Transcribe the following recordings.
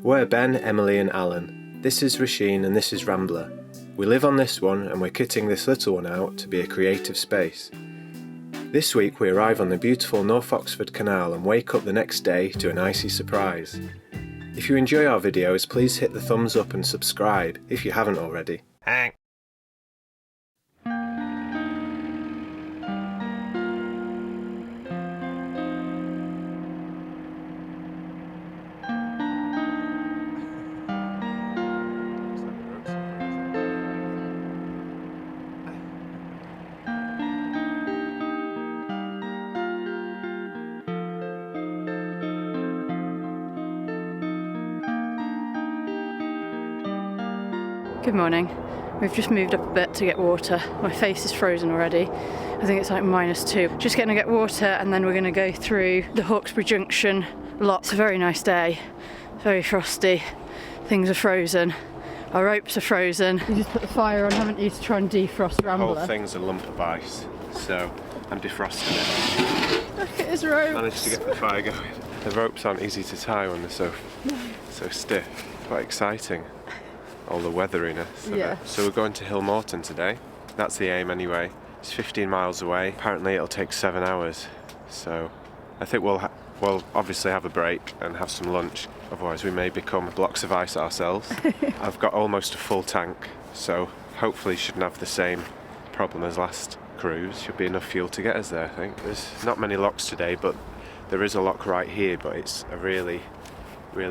We're Ben, Emily and Alan. This is Rasheen and this is Rambler. We live on this one and we're kitting this little one out to be a creative space. This week we arrive on the beautiful North Oxford Canal and wake up the next day to an icy surprise. If you enjoy our videos, please hit the thumbs up and subscribe if you haven't already. Good morning. We've just moved up a bit to get water. My face is frozen already. I think it's like -2. Just going to get water and then we're going to go through the Hawkesbury Junction lot. It's a very nice day, very frosty. Things are frozen. Our ropes are frozen. You just put the fire on, haven't you, to try and defrost Rambler? The whole thing's a lump of ice, so I'm defrosting it. Look at his rope. Managed to get the fire going. The ropes aren't easy to tie when they're so stiff. Quite exciting. All the weatheriness of it. So we're going to Hill Morton today. That's the aim anyway. It's 15 miles away. Apparently it'll take 7 hours. So I think we'll obviously have a break and have some lunch. Otherwise we may become blocks of ice ourselves. I've got almost a full tank, so hopefully shouldn't have the same problem as last cruise. Should be enough fuel to get us there, I think. There's not many locks today, but there is a lock right here, but it's a really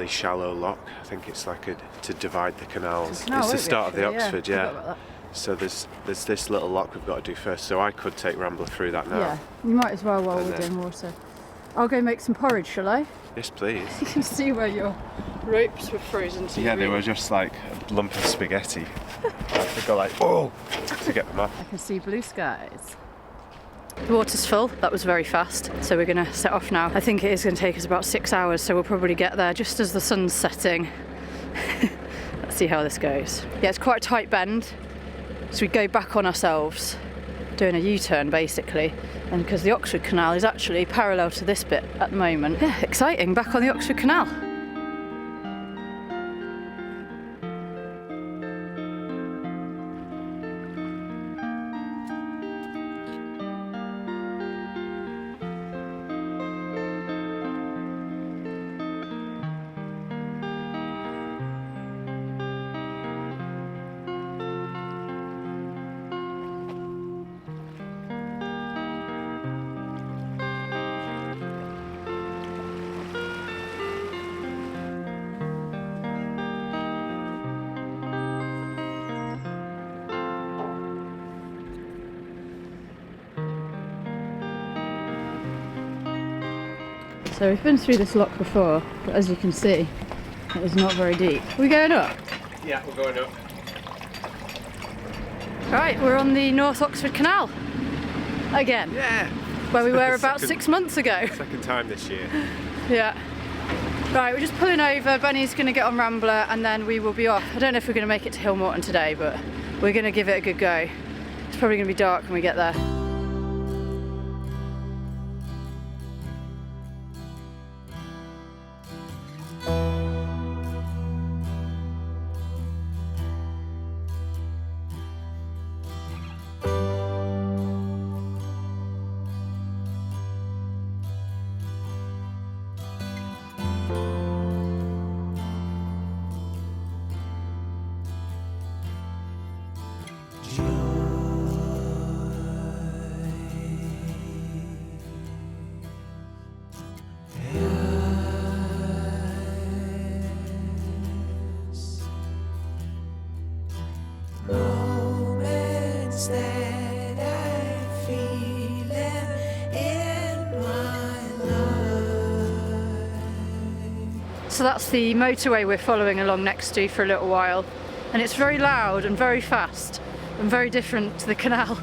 shallow lock. I think it's like to divide the canals. It's the start of the Oxford, yeah. So there's this little lock we've got to do first. So I could take Rambler through that now. Yeah, you might as well while we're doing water. I'll go make some porridge, shall I? Yes, please. You can see where your ropes were frozen to. Yeah, they were just like a lump of spaghetti. I had to go like, oh, to get them off. I can see blue skies. The water's full, that was very fast, so we're going to set off now. I think it is going to take us about 6 hours, so we'll probably get there just as the sun's setting. Let's see how this goes. Yeah, it's quite a tight bend, so we go back on ourselves, doing a U-turn basically, and because the Oxford Canal is actually parallel to this bit at the moment. Yeah, exciting, back on the Oxford Canal. So we've been through this lock before, but as you can see, it is not very deep. Are we going up? Yeah, we're going up. Right, we're on the North Oxford Canal. Again. Yeah. Where we were about 6 months ago. Second time this year. Yeah. Right, we're just pulling over. Benny's going to get on Rambler and then we will be off. I don't know if we're going to make it to Hill Morton today, but we're going to give it a good go. It's probably going to be dark when we get there. So that's the motorway we're following along next to for a little while, and it's very loud and very fast and very different to the canal.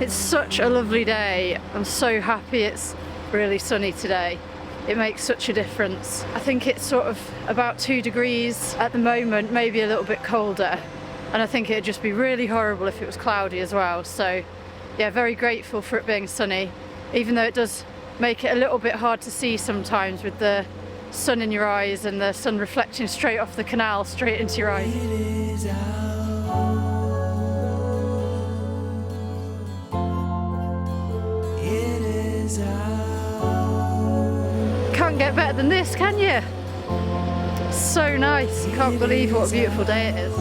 It's such a lovely day. I'm so happy it's really sunny today. It makes such a difference. I think it's sort of about 2 degrees at the moment, maybe a little bit colder, and I think it'd just be really horrible if it was cloudy as well. So yeah, very grateful for it being sunny, even though it does make it a little bit hard to see sometimes with the sun in your eyes and the sun reflecting straight off the canal straight into your eyes. Can't get better than this, can you? So nice. Can't believe what a beautiful day it is.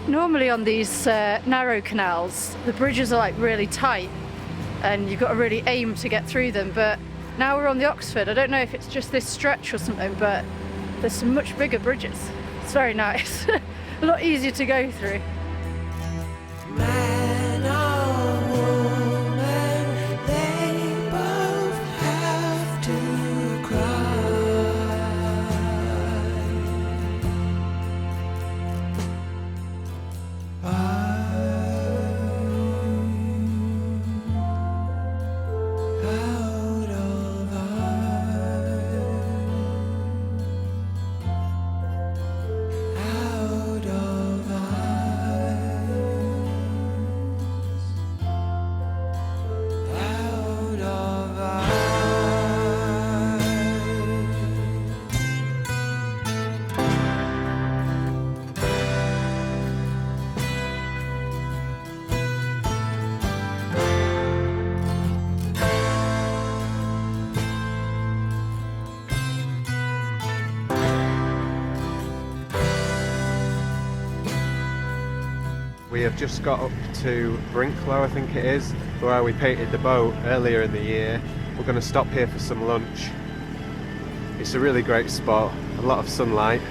Normally on these narrow canals, the bridges are like really tight and you've got to really aim to get through them, but now we're on the Oxford. I don't know if it's just this stretch or something, but there's some much bigger bridges. It's very nice. A lot easier to go through. Man or woman, they both have to cry. We have just got up to Brinklow, I think it is, where we painted the boat earlier in the year. We're going to stop here for some lunch. It's a really great spot, a lot of sunlight.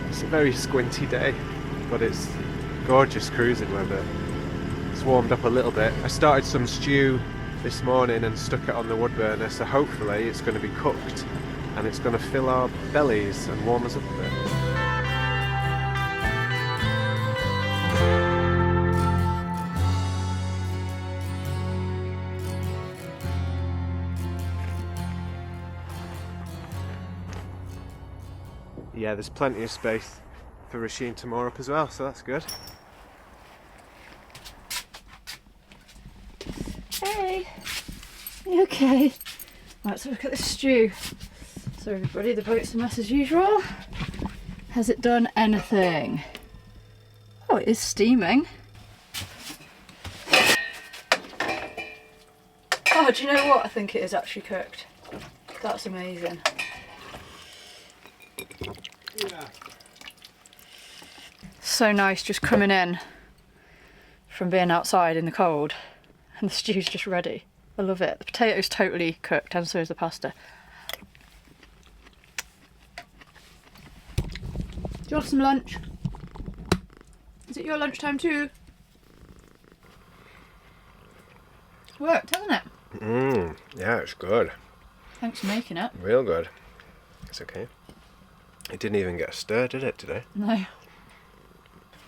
It's a very squinty day, but it's gorgeous cruising weather. It's warmed up a little bit. I started some stew this morning and stuck it on the wood burner, so hopefully it's going to be cooked and it's going to fill our bellies and warm us up a bit. Yeah, there's plenty of space for Rasheen to moor up as well, so that's good. Hey! You okay? Right, let's look at the stew. So everybody, the boat's a mess as usual. Has it done anything? Oh, it is steaming. Oh, do you know what? I think it is actually cooked. That's amazing. Yeah. So nice just coming in from being outside in the cold and the stew's just ready. I love it. The potato's totally cooked and so is the pasta. Do you want some lunch? Is it your lunchtime too? Worked, hasn't it? Yeah, it's good. Thanks for making it. Real good. It's okay. It didn't even get a stir, did it, today? No.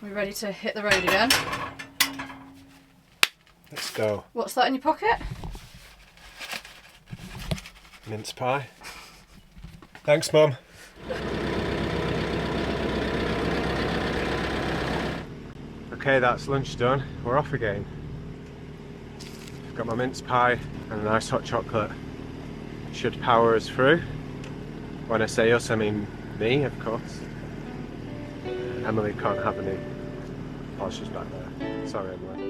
We're ready to hit the road again. Let's go. What's that in your pocket? Mince pie. Thanks, Mum. Okay, that's lunch done. We're off again. I've got my mince pie and a nice hot chocolate. Should power us through. When I say us, I mean me, of course. Emily can't have any. Oh, she's back there. Sorry, Emily.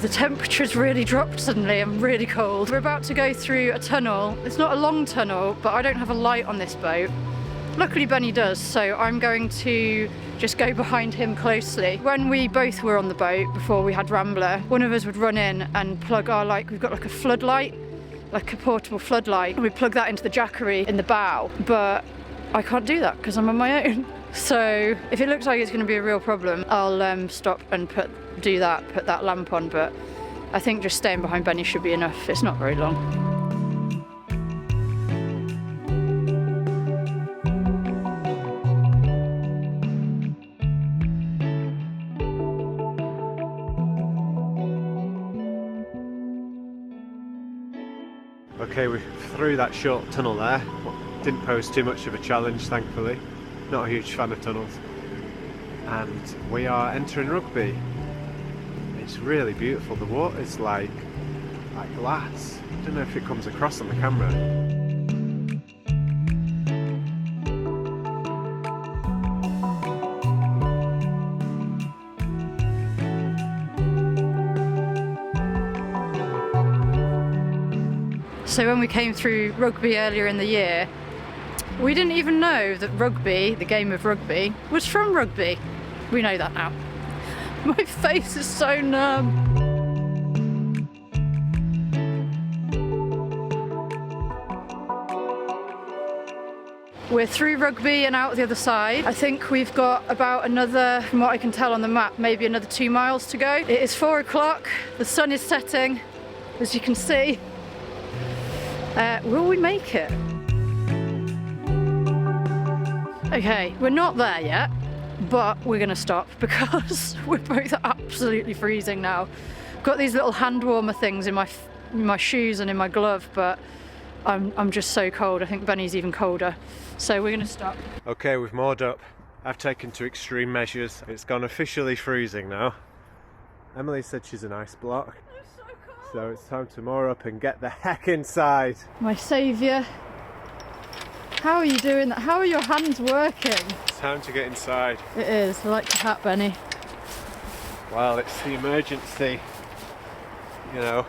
the temperature's really dropped suddenly. I'm really cold. We're about to go through a tunnel. It's not a long tunnel, but I don't have a light on this boat. Luckily Benny does, so I'm going to just go behind him closely. When we both were on the boat before we had Rambler, one of us would run in and plug our, we've got like a floodlight, like a portable floodlight, and we plug that into the jackery in the bow, but I can't do that because I'm on my own. So if it looks like it's going to be a real problem, I'll stop and put that lamp on, but I think just staying behind Benny should be enough. It's not very long. Okay, we're through that short tunnel there. Didn't pose too much of a challenge, thankfully. Not a huge fan of tunnels. And we are entering Rugby. It's really beautiful. The water's like glass. I don't know if it comes across on the camera. So when we came through Rugby earlier in the year, we didn't even know that rugby, the game of rugby, was from Rugby. We know that now. My face is so numb. We're through Rugby and out the other side. I think we've got about another, from what I can tell on the map, maybe another 2 miles to go. It is 4 o'clock, the sun is setting, as you can see. Will we make it? Okay, we're not there yet, but we're gonna stop because we're both absolutely freezing now. Got these little hand warmer things in my shoes and in my glove, but I'm just so cold. I think Benny's even colder. So we're gonna stop. Okay, we've moored up. I've taken to extreme measures. It's gone officially freezing now. Emily said she's an ice block. So it's time to moor up and get the heck inside. My saviour. How are you doing that? How are your hands working? It's time to get inside. It is. I like your hat, Benny. Well, it's the emergency, you know.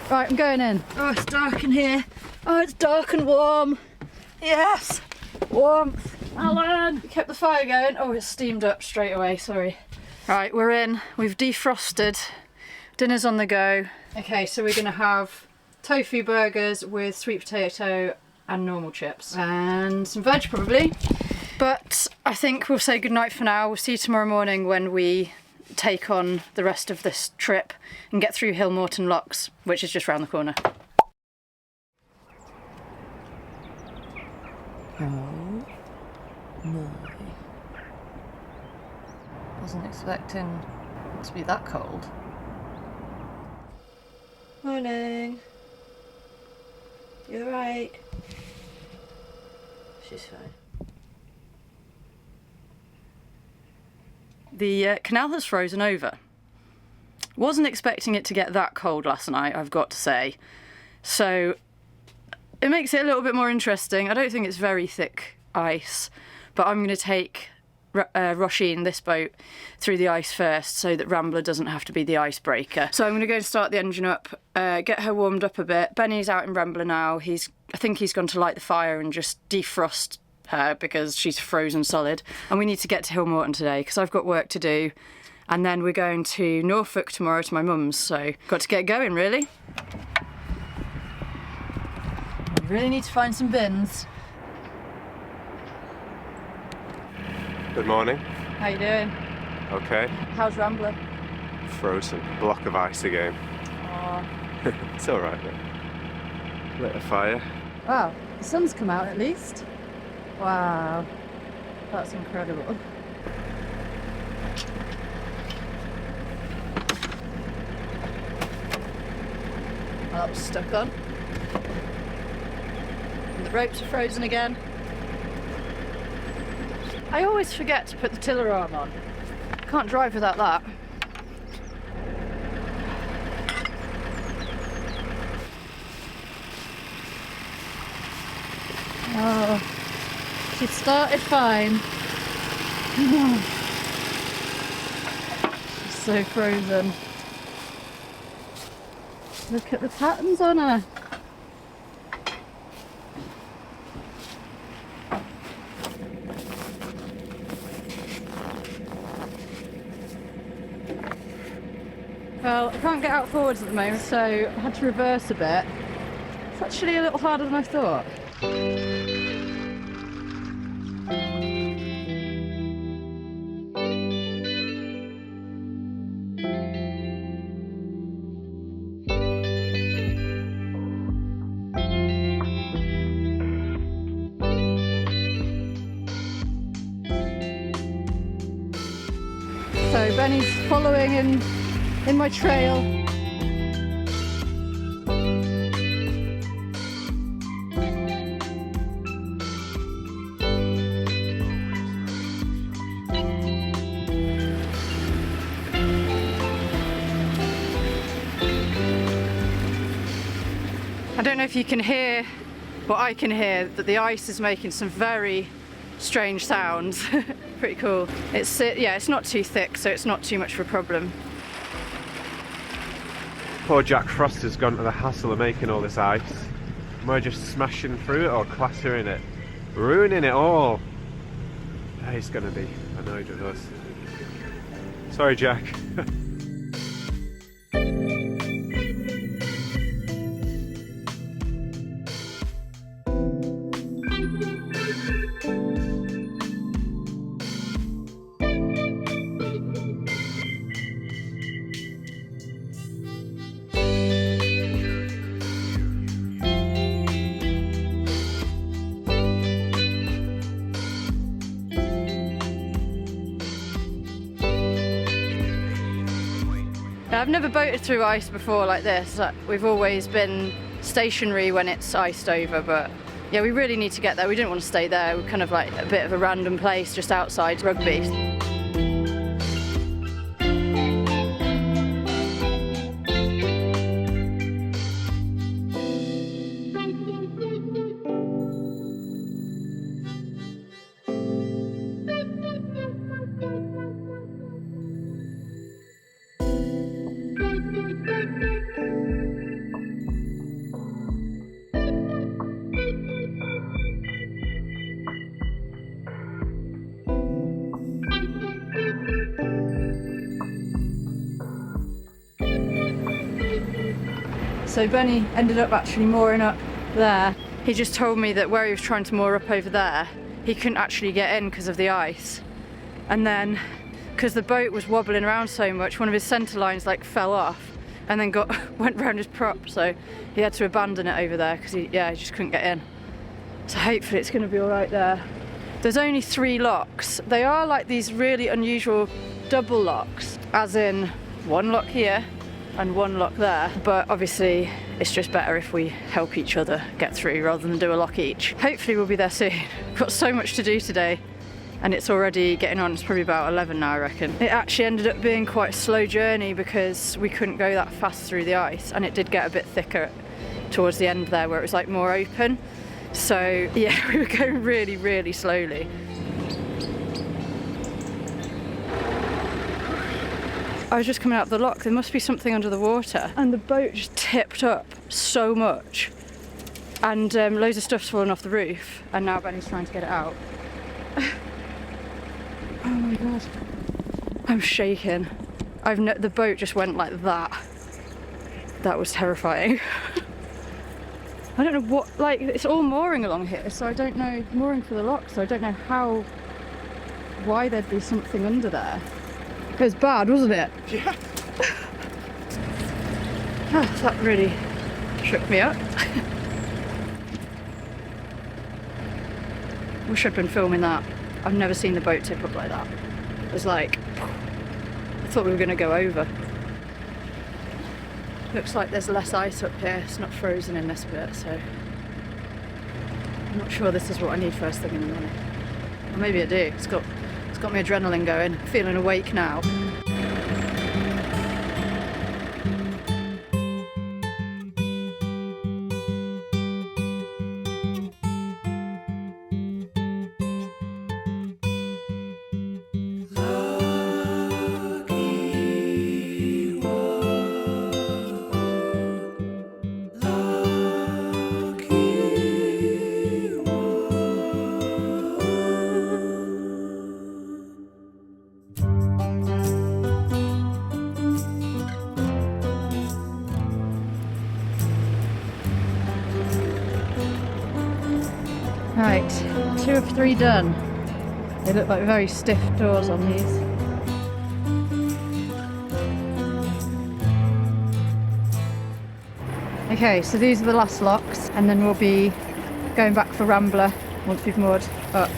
Right, I'm going in. Oh, it's dark in here. Oh, it's dark and warm. Yes, warmth. Alan! You kept the fire going. Oh, it's steamed up straight away, sorry. Right, we're in. We've defrosted. Dinner's on the go. Okay, so we're gonna have tofu burgers with sweet potato and normal chips. And some veg probably. But I think we'll say goodnight for now. We'll see you tomorrow morning when we take on the rest of this trip and get through Hillmorton Locks, which is just round the corner. Oh my. Wasn't expecting it to be that cold. Morning. You alright? She's fine. The canal has frozen over. Wasn't expecting it to get that cold last night, I've got to say. So it makes it a little bit more interesting. I don't think it's very thick ice, but I'm going to take Roisin, this boat, through the ice first so that Rambler doesn't have to be the icebreaker. So I'm going to go and start the engine up, get her warmed up a bit. Benny's out in Rambler now. I think he's gone to light the fire and just defrost her because she's frozen solid. And we need to get to Hillmorton today because I've got work to do. And then we're going to Norfolk tomorrow to my mum's, so got to get going really. I really need to find some bins. Good morning. How you doing? Okay. How's Rambler? Frozen. Block of ice again. Oh. It's alright though. Lit a fire. Wow, the sun's come out at least. Wow, that's incredible. Well, that was stuck on. And the ropes are frozen again. I always forget to put the tiller arm on. Can't drive without that. Oh, she started fine. She's so frozen. Look at the patterns on her. Well, I can't get out forwards at the moment, so I had to reverse a bit. It's actually a little harder than I thought. So Benny's following in my trail. I don't know if you can hear, but I can hear that the ice is making some very strange sounds. Pretty cool. It's yeah, it's not too thick, so it's not too much of a problem. Poor Jack Frost has gone to the hassle of making all this ice. Am I just smashing through it or clattering it? Ruining it all. He's gonna be annoyed with us. Sorry, Jack. I've never boated through ice before like this. We've always been stationary when it's iced over, but yeah, we really need to get there. We didn't want to stay there. We're kind of like a bit of a random place just outside Rugby. So Benny ended up actually mooring up there. He just told me that where he was trying to moor up over there, he couldn't actually get in because of the ice. And then, because the boat was wobbling around so much, one of his centre lines like fell off and then went round his prop, so he had to abandon it over there because he just couldn't get in. So hopefully it's going to be all right there. There's only 3 locks. They are like these really unusual double locks, as in 1 lock here and 1 lock there, but obviously it's just better if we help each other get through rather than do a lock each. Hopefully we'll be there soon. We've got so much to do today and it's already getting on. It's probably about 11 now, I reckon. It actually ended up being quite a slow journey because we couldn't go that fast through the ice, and it did get a bit thicker towards the end there where it was like more open. So yeah, we were going really, really slowly. I was just coming out of the lock, there must be something under the water, and the boat just tipped up so much, and loads of stuff's fallen off the roof, and now Benny's trying to get it out. Oh my god, I'm shaking. The boat just went like that. That was terrifying. I don't know what, like, it's all mooring along here, so I don't know, mooring for the lock, so I don't know why there'd be something under there. It was bad, wasn't it? Yeah. That really shook me up. Wish I'd been filming that. I've never seen the boat tip up like that. It was like, I thought we were going to go over. Looks like there's less ice up here. It's not frozen in this bit, so I'm not sure this is what I need first thing in the morning. Or maybe I do. It's got my adrenaline going. I'm feeling awake now. 2 of 3 done. They look like very stiff doors on these. Okay, so these are the last locks, and then we'll be going back for Rambler once we've moored up.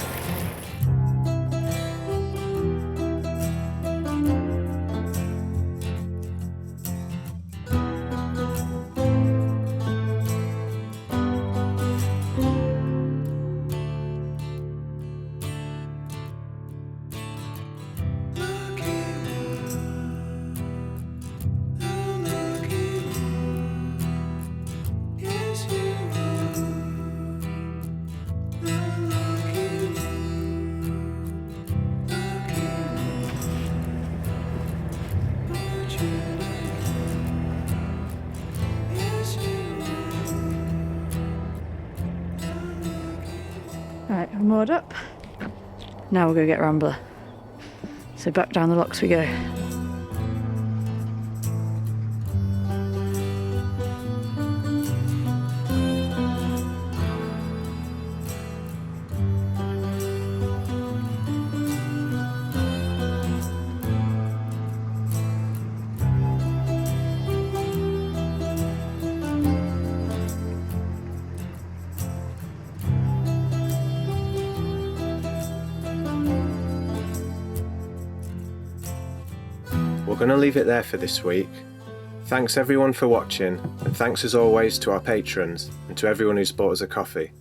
Right, we're moored up. Now we'll go get Rambler. So back down the locks we go. We're going to leave it there for this week. Thanks everyone for watching, and thanks as always to our patrons and to everyone who's bought us a coffee.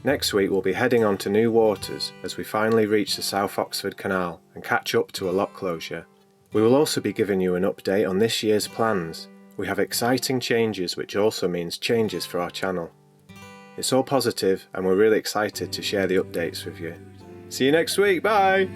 Next week we'll be heading on to new waters as we finally reach the South Oxford Canal and catch up to a lock closure. We will also be giving you an update on this year's plans. We have exciting changes, which also means changes for our channel. It's all positive and we're really excited to share the updates with you. See you next week, bye!